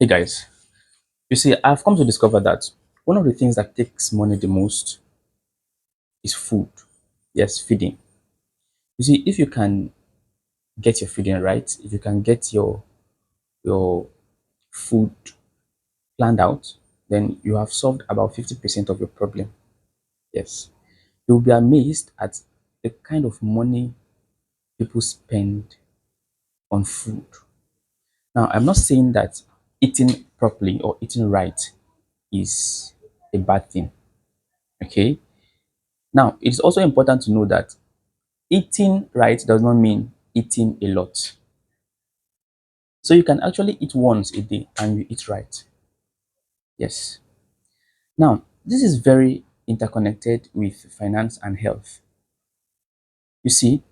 Hey guys, you see, I've come to discover that one of the things that takes money the most is food. Yes, feeding. You see, if you can get your feeding right, if you can get your food planned out, then you have solved about 50% of your problem. Yes. You'll be amazed at the kind of money people spend on food. Now, I'm not saying that eating properly or eating right is a bad thing. Okay. Now, it's also important to know that eating right does not mean eating a lot. So you can actually eat once a day and you eat right. Yes. Now, this is very interconnected with finance and health. You see,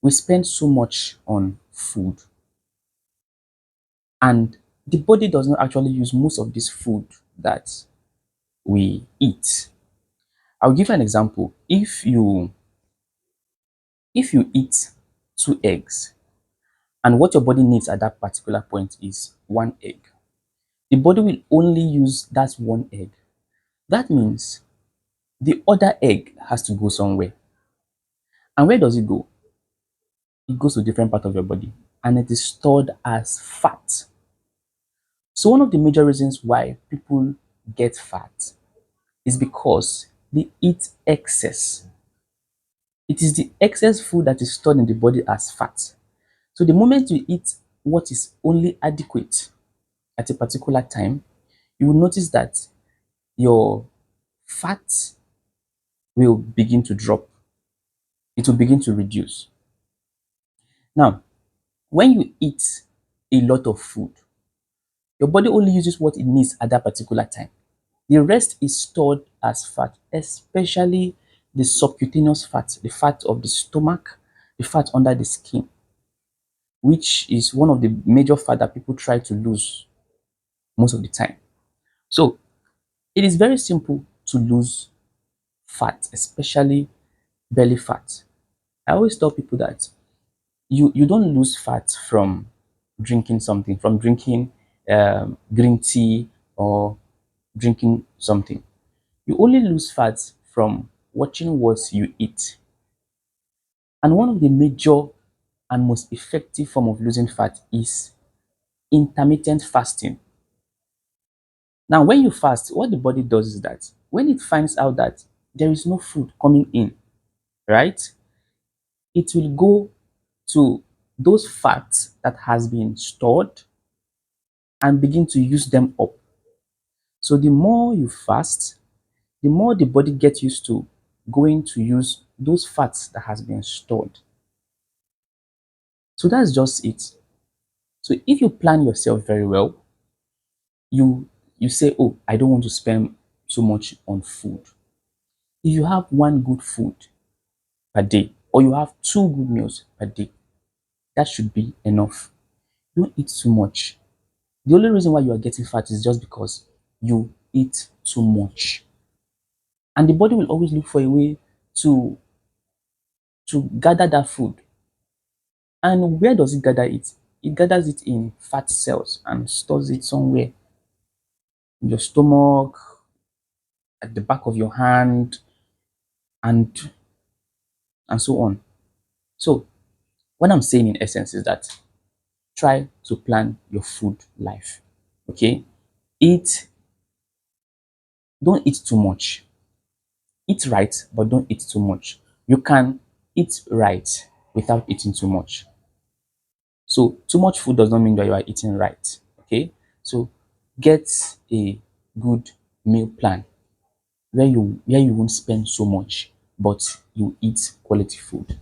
we spend so much on food and the body does not actually use most of this food that we eat. I'll give you an example. If you eat two eggs and what your body needs at that particular point is one egg, the body will only use that one egg. That means the other egg has to go somewhere. And where does it go? It goes to a different part of your body and it is stored as fat. So, one of the major reasons why people get fat is because they eat excess. It is the excess food that is stored in the body as fat. So, the moment you eat what is only adequate at a particular time, you will notice that your fat will begin to drop, it will begin to reduce. Now, when you eat a lot of food, your body only uses what it needs at that particular time. The rest is stored as fat, especially the subcutaneous fat, the fat of the stomach, the fat under the skin, which is one of the major fat that people try to lose most of the time. So it is very simple to lose fat, especially belly fat. I always tell people that you don't lose fat from drinking something, from drinking green tea or drinking something. You only lose fat from watching what you eat. And one of the major and most effective form of losing fat is intermittent fasting. Now, when you fast, what the body does is that when it finds out that there is no food coming in, right, it will go to those fats that has been stored and begin to use them up. So the more you fast, the more the body gets used to going to use those fats that has been stored. So that's just it. So if you plan yourself very well, you you say, "Oh, I don't want to spend so much on food." If you have one good food per day, or you have two good meals per day, that should be enough. Don't eat too much. The only reason why you are getting fat is just because you eat too much. And the body will always look for a way to gather that food. And where does it gather it? It gathers it in fat cells and stores it somewhere in your stomach, at the back of your hand, and so on. So what I'm saying in essence is that try to plan your food life. Okay? Eat, don't eat too much. Eat right, but don't eat too much. You can eat right without eating too much. So too much food does not mean that you are eating right. Okay? So get a good meal plan where you won't spend so much, but you eat quality food.